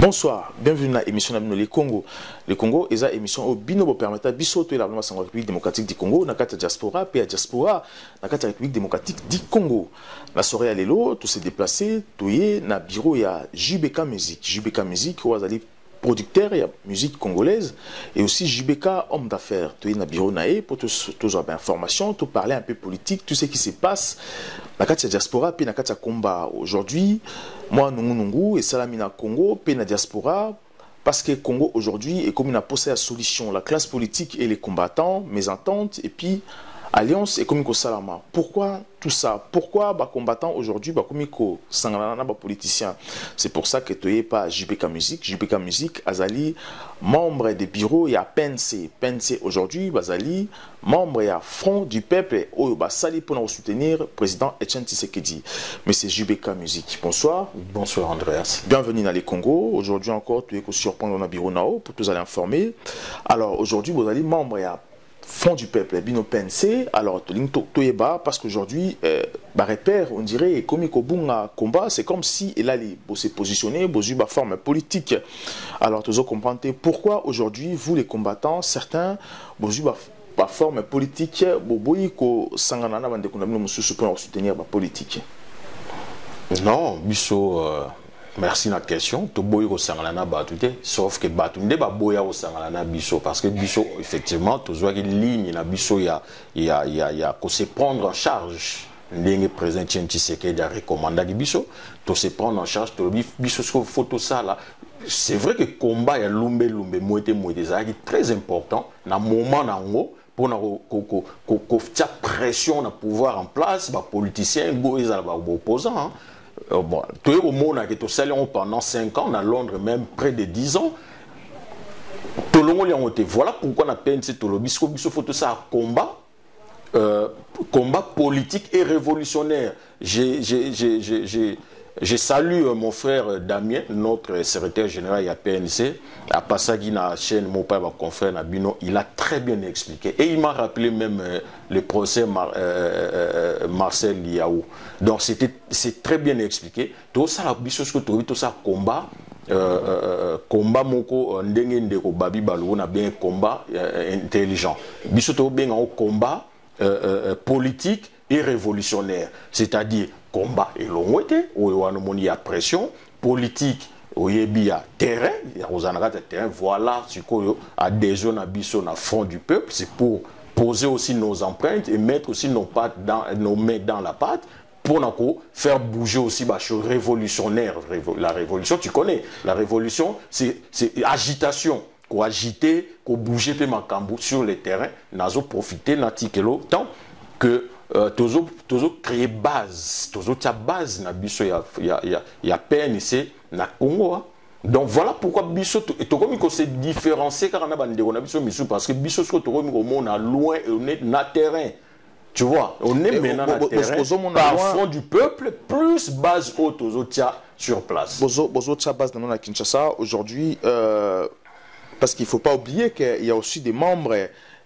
Bonsoir, bienvenue dans l'émission de Le Congo. Le Congo est une émission au binobo permettant de bisoter la République démocratique du Congo, dans la diaspora, puis la diaspora, dans la République démocratique du Congo. La soirée à l'élo, tout s'est déplacé, tout y est, dans le bureau, il y a JBK Musique. JBK Musique, où vous producteur, il y a musique congolaise, et aussi JBK homme d'affaires. Tu es dans le bureau pour tous avoir information, tout parler un peu politique, tout ce qui se passe dans la diaspora, puis dans la combat. Aujourd'hui, moi, Nungu et Salamina Congo, puis dans la diaspora, parce que le Congo aujourd'hui est comme une possède la solution. La classe politique et les combattants, mes ententes, et puis Alliance et comme Salama. Pourquoi tout ça? Pourquoi les combattants aujourd'hui, comme les politiciens? C'est pour ça que tu n'es pas JBK Musique. JBK Musique, Azali, membre des bureaux, il y a PNC. PNC aujourd'hui, Azali, membre, il y a Front du Peuple, Sali pour soutenir le président Etienne Tshisekedi. Mais c'est JBK Musique. Bonsoir. Bonsoir Andreas. Bienvenue dans les Congo. Aujourd'hui encore, tu es surprendre dans le bureau Nao pour tous aller informer. Alors aujourd'hui, vous allez membre, il y a Front du Peuple, Bino PNC, alors Toyeba, parce qu'aujourd'hui, repère, on dirait, comme il combat, c'est comme si il allait se positionner, une forme politique. Alors, tu comprends pourquoi aujourd'hui, vous les combattants, certains, une forme politique, vous sanganana pour soutenir la politique. Non, Bisso. Merci de la question. Sauf que Batunde Baboya au Sangalana Bisso. Parce que Bisso, effectivement, tu vois qu'il ligne, il y a qu'on se prendre en charge. Le président Tshisekedi a recommandé Bisso. Tu se prendre en charge, tu Bisso sur photo ça là. C'est vrai que le combat, il y a lumbe, moite, c'est très important. Dans le moment nango, pour faire pression na pouvoir en place, les politiciens, les opposants. Bon, tout le monde a été pendant 5 ans, à Londres même près de 10 ans. Tout le monde a été. Voilà pourquoi on a pensé tout le monde. Il faut tout ça combat, combat politique et révolutionnaire. Je salue mon frère Damien, notre secrétaire général à PNC, à Passagui, dans la chaîne, mon père, mon confrère Nabino, il a très bien expliqué. Et il m'a rappelé même le procès Marcel Liaou. Donc c'est très bien expliqué. Tout ça, tout ça, combat, combat moko ndenge ndeko babi balu na bien combat intelligent. Bisoto bien un combat politique et révolutionnaire, c'est-à-dire combat et l'ongwete où il y a pression politique où il y a terrain, voilà ce qu'on a des zones à front du peuple, c'est pour poser aussi nos empreintes et mettre aussi nos mains dans la pâte pour faire bouger aussi les choses révolutionnaires. La révolution, tu connais, la révolution c'est agitation, qu'on agiter, qu'on bouger sur le terrain, nous profiter tant que toujours créer base, toujours ta base na biso ya PNC na Congo. Donc voilà pourquoi biso to comme qu'on se différencier car on a bande on a biso misu parce que biso ce que to on a loin et on est na terrain. Tu vois, on est maintenant na terrain par fond du peuple plus base haute aux autres sur place. Bozo tia base dans la Kinshasa aujourd'hui parce qu'il faut pas oublier qu'il y a aussi des membres.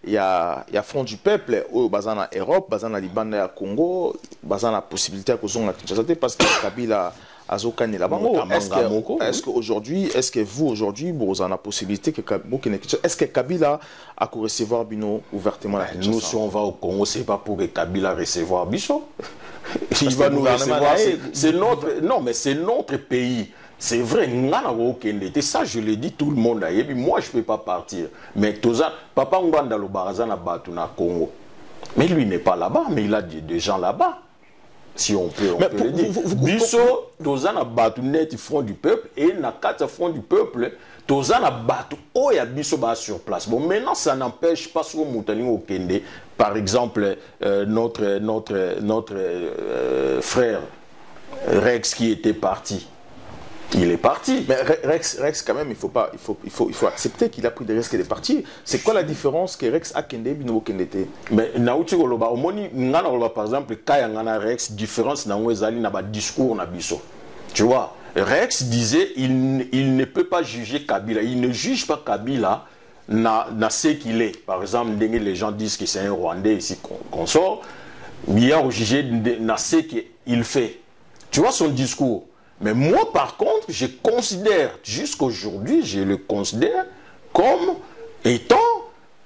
Il y a Front du Peuple au Bazana Europe, Bazana Liban et Congo, Bazana possibilité à cause de parce que Kabila a Zokane là-bas. Est-ce qu'aujourd'hui, est-ce que vous aujourd'hui, vous avez la possibilité que est-ce que Kabila a pu recevoir Bino ouvertement la Nous, si on va au Congo, c'est pas pour que Kabila recevoir Bisso. Il va nous recevoir. C'est notre, non, mais c'est notre pays. C'est vrai, ça je le dis, tout le monde a dit, moi je ne peux pas partir. Mais Toza, Papa Nganda le Barazana Batu na Congo. Mais lui n'est pas là-bas, mais il a des gens là-bas. Si on peut, le dire. Bisso, Toza na Batu net front du peuple, et na quatre front du peuple, Toza na Batu, oh ya Bisso ba sur place. Bon, maintenant ça n'empêche pas sur Moutani au Kende. Par exemple, notre frère Rex qui était parti. Il est parti. Mais Rex quand même, il faut accepter qu'il a pris des risques et des partis. C'est quoi la différence que Rex a Kende et Bino Kende? Mais Naouti Goloba, au moni, par exemple, quand il y a Rex, différence dans le discours na biso. Tu vois, Rex disait il ne peut pas juger Kabila. Il ne juge pas Kabila na ce qu'il est. Par exemple, les gens disent que c'est un Rwandais ici qu'on sort. Il a jugé na ce qu'il fait. Tu vois son discours. Mais moi, par contre, je considère, jusqu'aujourd'hui, je le considère comme étant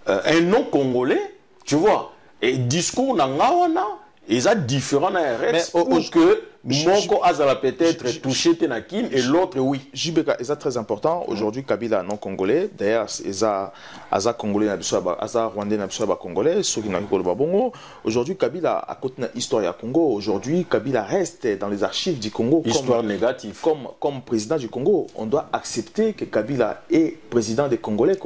un non-congolais. Tu vois. Et discours na ngawana, ils sont différents dans RS ou que Moko Azala peut-être touché Tenakin et l'autre oui. Jibeka, c'est très important. Aujourd'hui, Kabila non congolais. D'ailleurs, Aza congolais, Aza rwandais, congolais. Ceux qui n'ont pas le Bongo. Aujourd'hui, Kabila a côté histoire à Congo. Aujourd'hui, Kabila reste dans les archives du Congo. Histoire négative. Comme président du Congo, on doit accepter que Kabila est président des Congolais.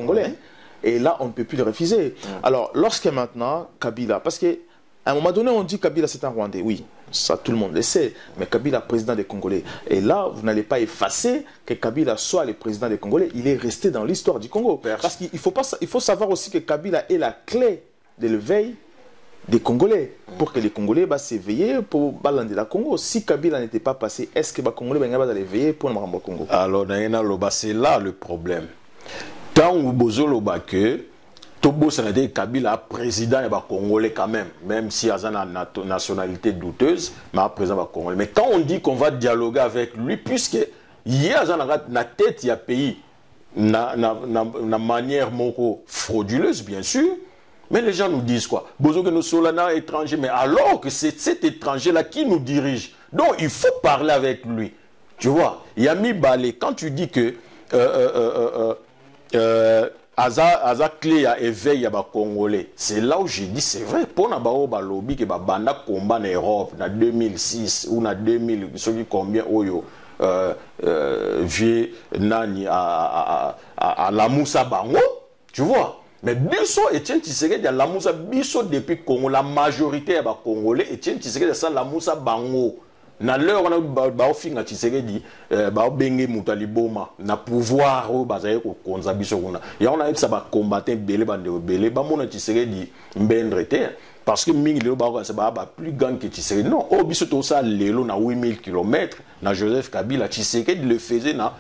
Et là, on ne peut plus le refuser. Alors, lorsque maintenant, Kabila, parce que à un moment donné, on dit Kabila c'est un Rwandais. Oui, ça tout le monde le sait. Mais Kabila, président des Congolais. Et là, vous n'allez pas effacer que Kabila soit le président des Congolais. Il est resté dans l'histoire du Congo. Parce qu'il faut savoir aussi que Kabila est la clé de l'éveil des Congolais. Pour que les Congolais s'éveillent pour balander la Congo. Si Kabila n'était pas passé, est-ce que les Congolais allaient éveiller pour le Congo? Alors, c'est là le problème. Tant où Bozoloba que Tobo Sanade Kabila président et Congolais quand même si il a une nationalité douteuse, mais président Congolais. Mais quand on dit qu'on va dialoguer avec lui, puisque il y a na tête il y a pays na manière moko frauduleuse bien sûr, mais les gens nous disent quoi? Bozo que nous sommes là étrangers, mais alors que c'est cet étranger là qui nous dirige, donc il faut parler avec lui. Tu vois, Yami Balé, quand tu dis que Aza clé à éveil à Congolais. C'est là où j'ai dit, c'est vrai, pour na bao balobi que banda combat en Europe, en 2006 ou en 2000, celui combien oyo vieux nani à la Moussa Bango, tu vois. Mais biso Etienne Tshisekedi à la Moussa biso depuis Congo, la majorité est Congolais, Etienne Tshisekedi ça la Moussa Bango. Na l'heure on a baofinga Tshisekedi baobenge mutali boma na pouvoir o bazaye ko konza biso kuna ya on a ça ba combattre belé bande belé ba mona Tshisekedi mbendrete parce que mingi le ba plus grand que Tshisekedi non o biso to ça lelo na 8000 km na Joseph Kabila Tshisekedi le faisait na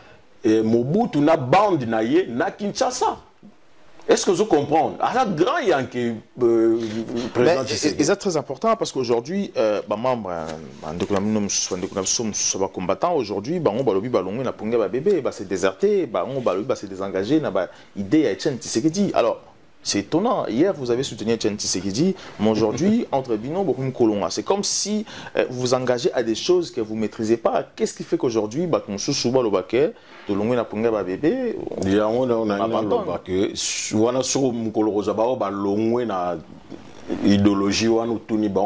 Mobutu na bande na ye na Kinshasa. Est-ce que vous comprenez? Alors, grand Yankee, président Tshisekedi. C'est très important parce qu'aujourd'hui, membre, nous combattants, aujourd'hui, on a bébé, c'est déserté, on s'est désengagé, on a idée à Etienne Tshisekedi. Alors, c'est étonnant. Hier, vous avez soutenu Etienne Tshisekedi, mais aujourd'hui, entre Bino et Kolonga, c'est comme si vous vous engagez à des choses que vous ne maîtrisez pas. Qu'est-ce qui fait qu'aujourd'hui, on souba le baquet, de longue na punga ba bébé, on a le baquet, on a sur Mkoloroza ba longue na idéologie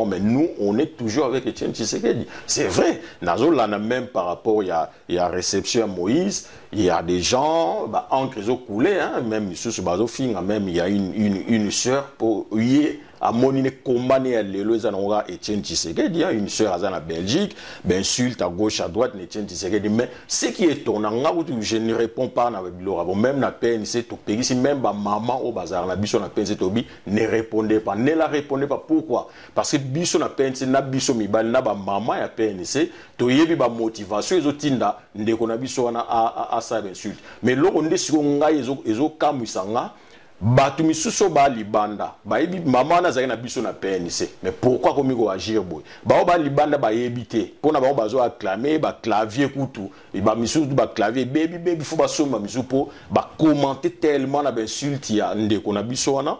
mais nous on est toujours avec Etienne Tshisekedi. C'est vrai, Nazola même par rapport il y a réception à Moïse, il y a des gens entre les eaux coulées même sous bazo finga même il y a une sœur pour à monine combat à l'éloge Etienne Tshisekedi, une sœur à Belgique, insulte à gauche à droite Etienne Tshisekedi, mais ce qui est étonnant, je ne réponds pas avec Laura, même la PNC Topégi, si même maman au bazar la biso na PNC Tobi ne répondait pas, ne la répondait pas. Pourquoi? Parce que biso na PNC na biso mibal na ba maman ya PNC to yebi ba motivation ezotinda ndeko na biso na à ça insulte. Mais là on est sur ngai ezo kamusanga batu misuso ba libanda ba yebi maman na zaki na biso na PNC. Mais pourquoi comme ko agir boy ba libanda ba yebité pona ba bazo acclamer ba clavier kutu et ba misuso ba clavier baby faut ba soma misuso po ba commenter tellement na ba insulte ya ndeko na biso wana.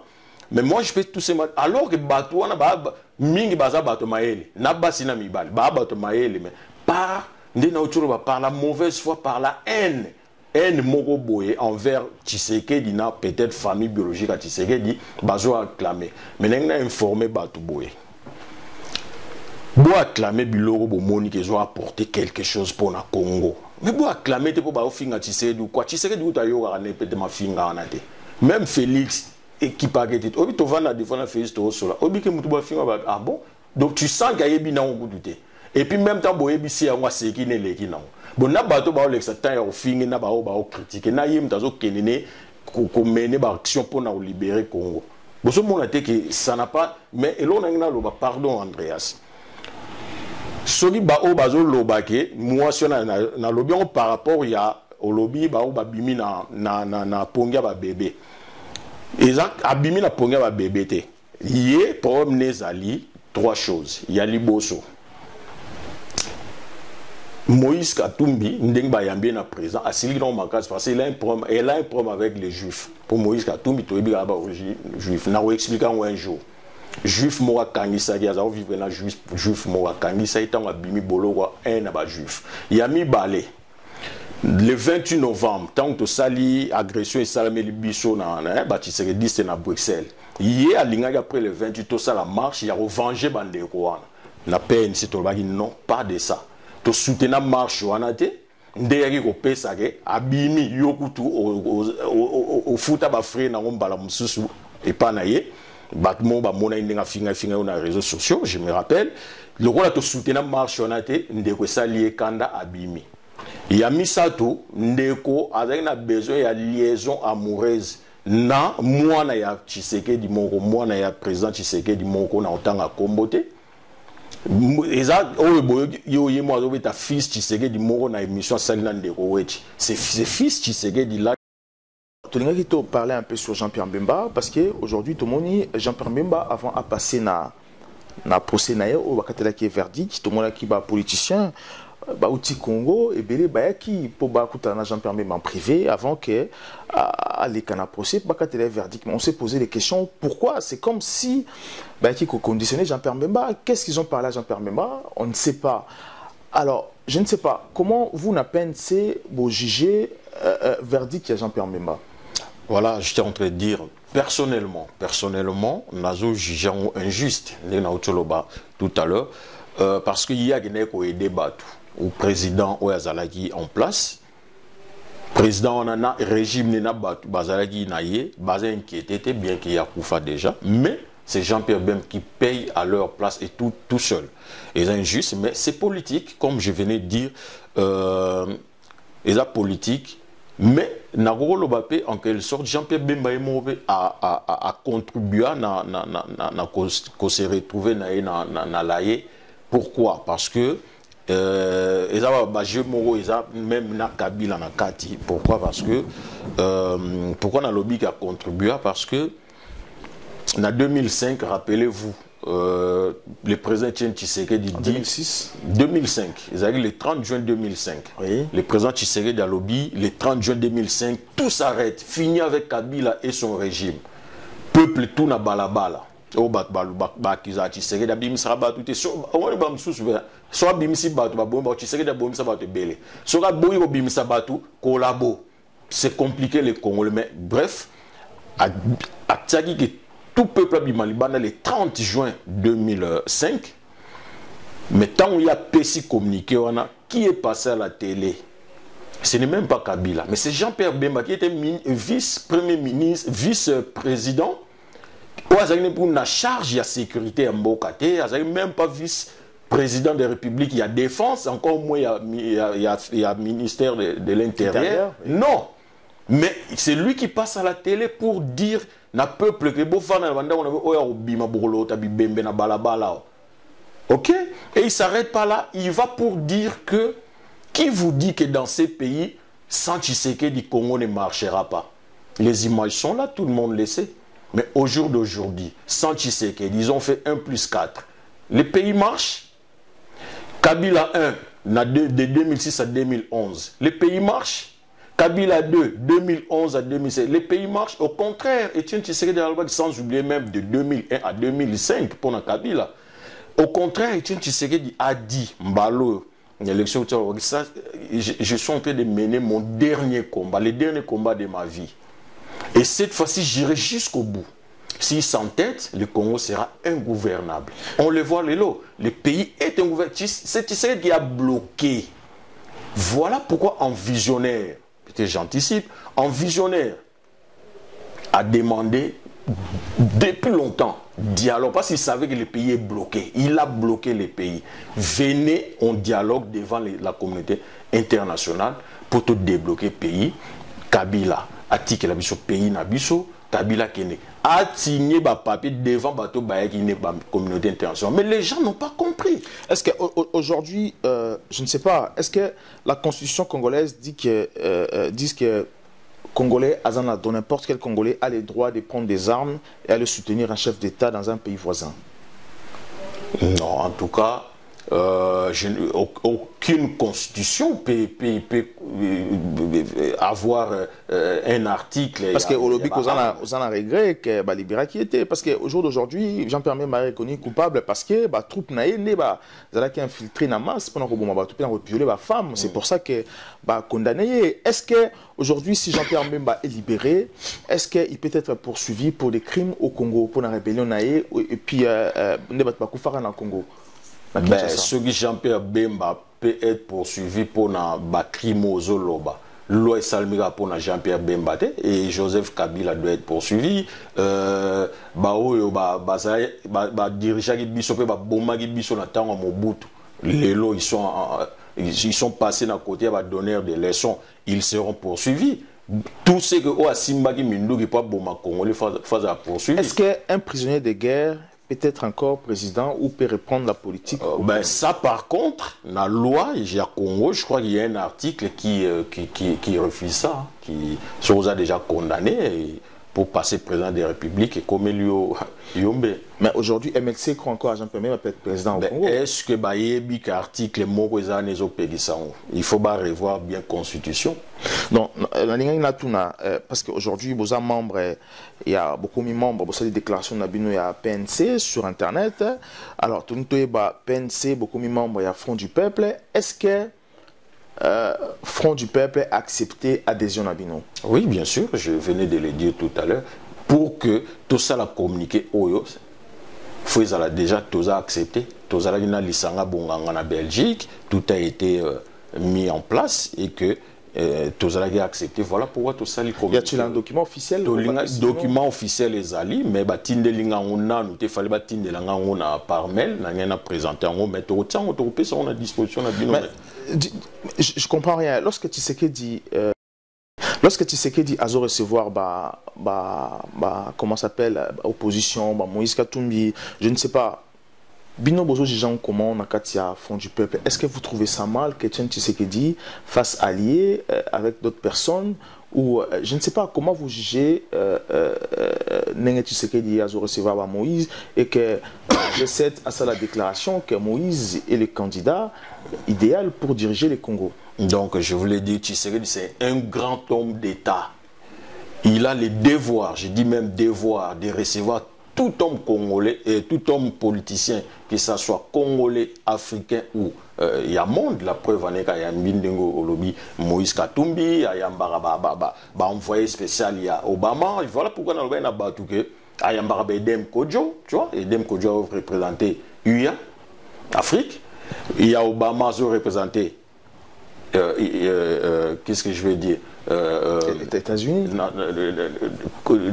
Mais moi je fais tout ça alors que batu wana ba mingi baza batu maele na basi na mibali ba batu maele mais par ndena autour par la mauvaise foi, par la haine moko boye envers Tshisekedi na peut-être famille biologique à Tshisekedi bazo acclamer mais n'enga informé batu boye bo acclamer biloko bo moni que zo apporter quelque chose pour na Congo mais bo acclamer te pour ba ofinga Tshisekedi ou quoi Tshisekedi ou ta yoka na peut-être ma finga na te même Félix et qui paquet obi to vana défendre Félix to sola obi ke mutu ba finga ba ah bon donc tu sens qu'il y a bien un goût douté et puis même temps boye bisi ya moi c'est qui ne leki na bon na bato ba olexa temps ya ofinga na ba critiquer na yim tazo kenene ko mener ba action pour na libérer Congo boso mona te que ça n'a pas mais elona ngina lo ba pardon Andreas Soki ba o bazo lobake moi si na lobby par rapport ya au lobby ba o babimi na pongia ba bébé. Exact abimi na pongia ba bébé te. Yé problème nezali trois choses. Il y a liboso. Moïse Katumbi ndeng ba yambie na présent asili dans makas parce qu'il a un problème avec les juifs. Pour Moïse Katumbi to ebi ba juif na o expliquer un jour. Juif moa kangisa ya za vivre na juif moa kangisa itanga bimi boloko un na ba juif. Yami balé. Le 28 novembre, tant que sali agression et salamé libiso na bâtisseur 10 na Bruxelles. Hier à l'ingag après le 28 to ça la marche, il y a revenger bandeko wana. Na peine c'est to bagi non, pas de ça. To soutenir marche wana te ndeyaki ko pesa ke abimi yokutu au futa ba frère na ngombala mususu et pas na ye. Batmo ba mona indenga finga na réseaux sociaux, je me rappelle. Le rôle à to soutenir marche wana te ndeko sali kanda abimi. Ya misato ndeko azali na besoin ya liaison amoureuse na mwana ya Tshisekedi moko mwana ya président Tshisekedi moko na otanga kombote eza oyo boyo yo yemo azobeta fils Tshisekedi moko na émission salina ndeko wechi c'est fils Tshisekedi là. Tolingaki to parler un peu sur Jean-Pierre Bemba parce que aujourd'hui tout le monde Jean-Pierre Bemba avant à passer na procès na yo bakatela ki verdict tout le monde qui ba politicien Baouti Congo et Belé Bayaki pour Bakutana Jean-Pierre Bemba en privé avant que les canaux procès bakatela verdict. On s'est posé des questions pourquoi c'est comme si Bayaki conditionnait Jean-Pierre Bemba. Qu'est-ce qu'ils ont parlé à Jean-Pierre Bemba? On ne sait pas. Alors je ne sais pas comment vous n'a pensé vous juger verdict à Jean-Pierre Bemba. Voilà, j'étais en train de dire personnellement, nazo jugé injuste les nautoloba tout à l'heure parce qu'il y a des débats au président Ouazalaki en place. Président on a régime nena batu bazalaki naie, bazé inquiété bien qu'il y a Koufa déjà, mais c'est Jean-Pierre Bemba qui paye à leur place et tout seul. Et c'est injuste, mais c'est politique, comme je venais de dire, c'est politique. Mais Nagoro Lobapé, en quelque sorte, Jean-Pierre Bemba a contribué à se retrouver dans l'AE. Pourquoi? Parce que même na Kabila na Kati. Pourquoi? Parce que pourquoi na lobby a contribué? Parce que en 2005, rappelez-vous, le président Tshisekedi dit 2005, le 30 juin 2005, oui. Le président Tshisekedi a lobby le 30 juin 2005, tout s'arrête, fini avec Kabila et son régime. Peuple tout na balabala. O bat balu bakiza Tshisekedi abimisa batu te so on ba msusu so abimisi batu ba bomba Tshisekedi abomisa batu belé. So ka boyi obimisa batu kolabo. C'est compliqué les Congolais mais bref, a tsaki que tout peuple abimali le 30 juin 2005. Mais tant il y a PC communiqué, on a qui est passé à la télé. Ce n'est même pas Kabila, mais c'est Jean-Pierre Bemba qui était vice-premier ministre, vice-président. Pour la charge de la sécurité en Bokate, il n'y a même pas vice-président de la République, il y a défense, encore moins il y a ministère de l'Intérieur. Oui. Non, mais c'est lui qui passe à la télé pour dire na peuple que ok, et il ne s'arrête pas là, il va pour dire que qui vous dit que dans ces pays, sans Tshisekedi, Congo ne marchera pas. Les images sont là, tout le monde le sait. Mais au jour d'aujourd'hui, sans Tshisekedi, ils ont fait 1+4. Les pays marchent. Kabila 1, de 2006 à 2011. Les pays marchent. Kabila 2, 2011 à 2016. Les pays marchent. Au contraire, Etienne Tshisekedi, sans oublier même de 2001 à 2005 pour la Kabila. Au contraire, Etienne Tshisekedi a dit, Mbalo, l'élection, je suis en train de mener mon dernier combat, le dernier combat de ma vie. Et cette fois-ci, j'irai jusqu'au bout. S'il s'entête, le Congo sera ingouvernable. On le voit, le pays est ingouvernable. C'est Tshisekedi qui a bloqué. Voilà pourquoi un visionnaire, peut-être j'anticipe, un visionnaire a demandé depuis longtemps dialogue, parce qu'il savait que le pays est bloqué. Il a bloqué le pays. Venez, on dialogue devant la communauté internationale pour tout débloquer le pays. Kabila. Atik la biso pays na biso Kabila Kene a signé ba papier devant bateau Baye qui n'est pas communauté internationale. Mais les gens n'ont pas compris. Est-ce qu'aujourd'hui, je ne sais pas, est-ce que la constitution congolaise dit que Congolais, dont n'importe quel Congolais a le droit de prendre des armes et aller soutenir un chef d'État dans un pays voisin? Non, en tout cas, aucune constitution peut avoir un article. Parce que au lobby, vous en a regret que la libération qui était. Parce qu'au jour d'aujourd'hui, Jean-Pierre Bemba est reconnu coupable parce que les troupes qui infiltré dans la masse pendant que violer les femmes. C'est pour ça que condamné. Est-ce que aujourd'hui, si Jean-Pierre Bemba est libéré, est-ce qu'il peut être poursuivi pour des crimes au Congo, pour la rébellion et puis ne pas couper dans le Congo? Ce qui Jean-Pierre Bemba peut être poursuivi pour un crime aux Zoloba. Loi Salmira pour Jean-Pierre Bemba et Joseph Kabila doit être poursuivi. Dirigeant qui biso pe bomba qui biso na tango Mobutu. Les lots ils sont passés d'un côté à donner des leçons. Ils seront poursuivis. Tout ce que Simba qui Mindu qui pas bomba Congolais face à poursuivre. Est-ce qu'un prisonnier de guerre peut-être encore président ou peut reprendre la politique? Ça, par contre, dans la loi, il Congo, je crois qu'il y a un article qui refuse ça, qui sont déjà condamnés pour passer président des républiques et comme Yombe. Mais aujourd'hui, MLC croit encore à Jean-Pierre Bemba peut être président au Congo. Est-ce que l'article il faut revoir bien la constitution? Non, parce qu'aujourd'hui, vous êtes membre, il y a beaucoup de membres, vous avez des déclarations de la PNC sur Internet. Alors, tout le monde PNC, beaucoup de membres, il y a Front du Peuple. Est-ce que Front du Peuple a accepté adhésion à Bino? Oui, bien sûr, je venais de le dire tout à l'heure. Pour que tout ça la communiqué Oyo, faut déjà tout accepté. Tout ça en Belgique, tout a été mis en place et que tout ça a accepté. Voilà pourquoi tout ça. Y a-t-il un document officiel? Document officiel les alliés, mais tinde linga on nous il fallait tinde linga on par mail, n'a présenté en mais tout ça on a disposition à Bino. Je comprends rien. Lorsque Tshisekedi dit Azo recevoir comment s'appelle opposition, Moïse Katumbi, je ne sais pas. Bino Bozo Jijan comment on a Katia Front du Peuple. Est-ce que vous trouvez ça mal que Tshisekedi fasse allié avec d'autres personnes ou je ne sais pas comment vous jugez Nenge Tshisekedi Azo recevoir Moïse et que j'essaie à ça la déclaration que Moïse est le candidat idéal pour diriger le Congo. Donc je voulais dire Tshisekedi c'est un grand homme d'État. Il a le devoir, je dis même devoir, de recevoir tout homme congolais et tout homme politicien, que ce soit congolais, africain ou il y a monde, la preuve en est qu'il y a Mbindengo Olobi, Moïse Katumbi, il y a envoyé spécial, il y a Obama. Voilà pourquoi on a battu que il y a Edem Kodjo, tu vois, Edem Kodjo a représenté UIA, Afrique. Il y a Obama qui a représenté, qu'est-ce que je veux dire, États-Unis,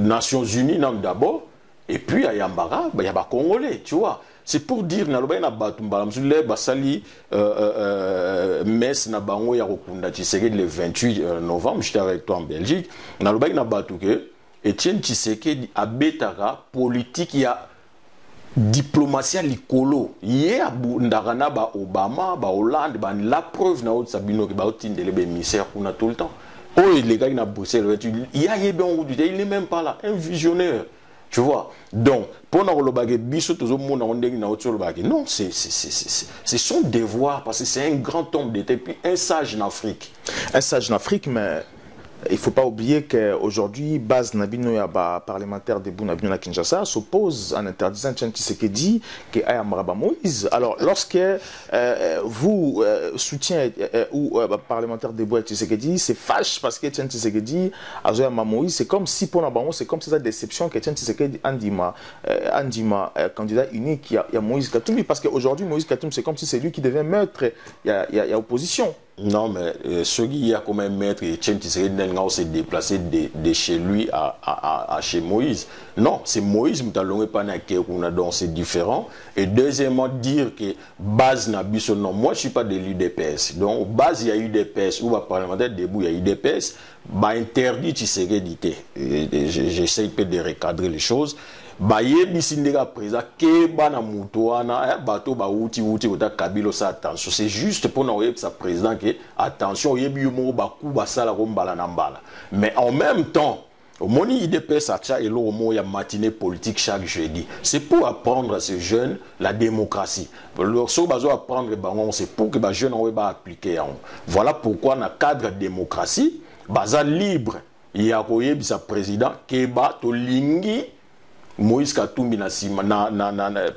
Nations Unies d'abord. Et puis, il y a Yambara, il y a des Congolais, tu vois. C'est pour dire, il y a des Metz, le 28 novembre, j'étais avec toi en Belgique. Il y a des Etienne Tshisekedi a betara politique, il y a diplomatie à l'icolo. Il y a Obama, Hollande, la preuve, il y a des émissaires tout le temps. Oh, les gars, il y a Bruxelles, il n'est même pas là, un visionnaire. Tu vois, donc, pour nous, non, c'est son devoir parce que c'est un grand homme d'État et puis un sage en Afrique. Un sage en Afrique, mais il ne faut pas oublier qu'aujourd'hui, Baz Nabino Yaba, parlementaire de Nabino à Kinshasa, s'oppose en interdisant Tshisekedi que Ayamraba Moïse. Alors, lorsque vous soutiens ou parlementaire de Tshisekedi, c'est fâche parce que Tshisekedi a Moïse, c'est comme si pour Nabamo, c'est comme si c'est une déception que Tshisekedi Andima, candidat unique, il y a Moïse Katumbi. Parce qu'aujourd'hui, Moïse Katumbi, c'est comme si c'est lui qui devait mettre, il y a opposition. Non, mais ce qui a comme un maître, Etienne Tshisekedi s'est déplacé de chez lui à chez Moïse. Non, c'est Moïse, donc c'est différent. Et deuxièmement, dire que base n'a pas non. Moi, je ne suis pas de l'UDPS. Donc, base, il y a UDPS, ou parlementaire debout, il y a UDPS, bah, interdit Tshisekedi. J'essaie de recadrer les choses. Ba yebi sindeka président ke bana muto wana bato ba uti ota kabilo sa attention, c'est juste pour nous sa président que attention yebi yo ba ku ba sala ko mbala na mbala, mais en même temps au moni IDPS acha et lo mo ya matinée politique chaque jeudi, c'est pour apprendre à ces jeunes la démocratie. Leur so bazo apprendre bango, c'est pour que ba jeunes on va appliquer. Voilà pourquoi na cadre démocratie baza libre ya ko yebi sa président ke ba to lingi Moïse Katumbi na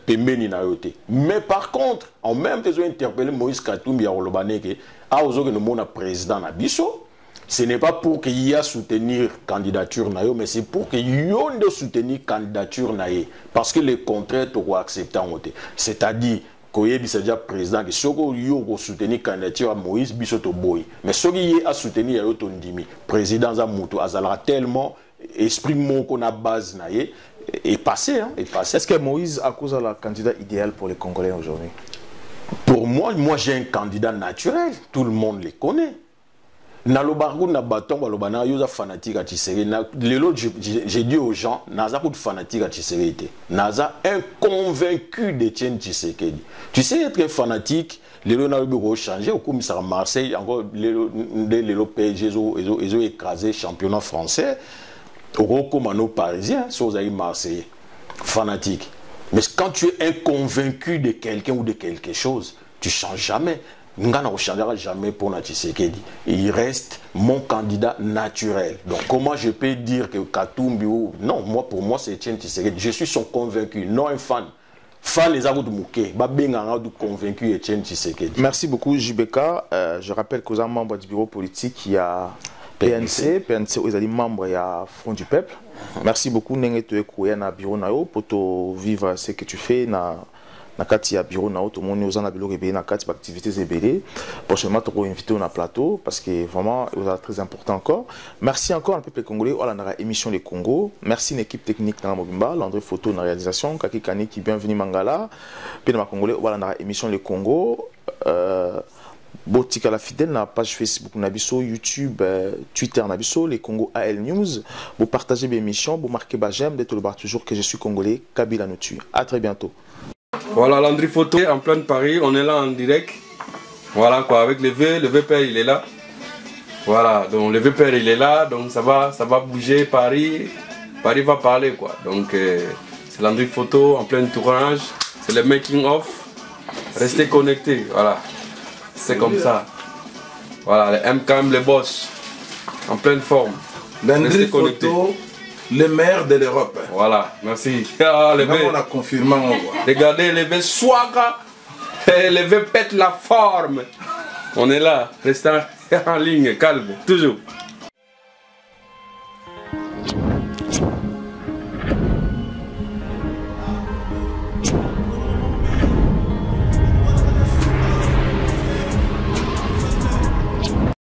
pembeni na yote. Mais par contre, en même temps, ils ont interpellé Moïse Katumbi à Olobaneke, à Ozoke no mona président na biso. Ce n'est pas pour qu'il y ait soutenir candidature na yo, mais c'est pour qu'il y ait de soutenir candidature na ye. Parce que les contraires tu accepter en yote. C'est-à-dire, Koye bisa déjà président que soko yo ko soutenir candidature à Moïse biso to boy. Mais ce qui est à soutenir yo to ndimi. Président za muto azala tellement esprit mon qu'on a base na ye. Et passé, hein, et passé. Est-ce que Moïse a cause la candidat idéal pour les Congolais aujourd'hui? Pour moi, j'ai un candidat naturel. Tout le monde les connaît. Na lobargo na baton balobana yoza fanatique à Tshisekedi. J'ai dit aux gens, naza pas de fanatique à Tshisekedi. Naza un convaincu d'Etienne Tshisekedi. Tu sais être fanatique, les lots n'ont pas changé. Au coup, à Marseille, encore les lots PSG, ils ont écrasé championnat français. Au parisien, si vous avez Marseillais, fanatique. Mais quand tu es inconvaincu de quelqu'un ou de quelque chose, tu ne changes jamais. Nga ne changera jamais pour Tshisekedi. Il reste mon candidat naturel. Donc comment je peux dire que Katumbi ou... Non, pour moi c'est Etienne Tshisekedi. Je suis son convaincu, non un fan. Fan les Agoud Mouké, convaincu Etienne Tshisekedi. Merci beaucoup JBK. Je rappelle qu'aux membres du bureau politique, il y a PNC aux alliés membres et à Front du Peuple. Merci beaucoup Nenge Toekouya na bureau nao pour te vivre ce que tu fais na kati ya bureau nao tout le monde nous en a bilo rebé na kati activités zébélé. Prochainement tu invité au plateau parce que vraiment c'est très important encore. Merci encore au peuple congolais à la émission Les Congo. Merci l'équipe technique dans la Mobimba, l'André Photo dans la réalisation, Kaki Kani qui bienvenue Mangala, puis dans la Congolais à la émission Les Congo. Botika la fidèle na page Facebook Nabiso, YouTube, Twitter Nabiso, les Congo AL News. Vous partagez mes émissions, vous marquez j'aime, d'être le bar toujours que je suis congolais, Kabila nous tue. À très bientôt. Voilà Landry Photo en plein Paris, on est là en direct. Voilà quoi, avec le VPR il est là. Voilà, donc le VPR il est là, donc ça va bouger Paris va parler quoi. Donc c'est Landry Photo en plein tournage, c'est le making of. Restez connectés, voilà. C'est comme ça. Voilà, les MKM, les boss, en pleine forme. Landry Photo, le maire de l'Europe. Voilà, merci. Ah, on a confirmé. Regardez, les V soiga, les V pète la forme. On est là, restez en ligne, calme, toujours.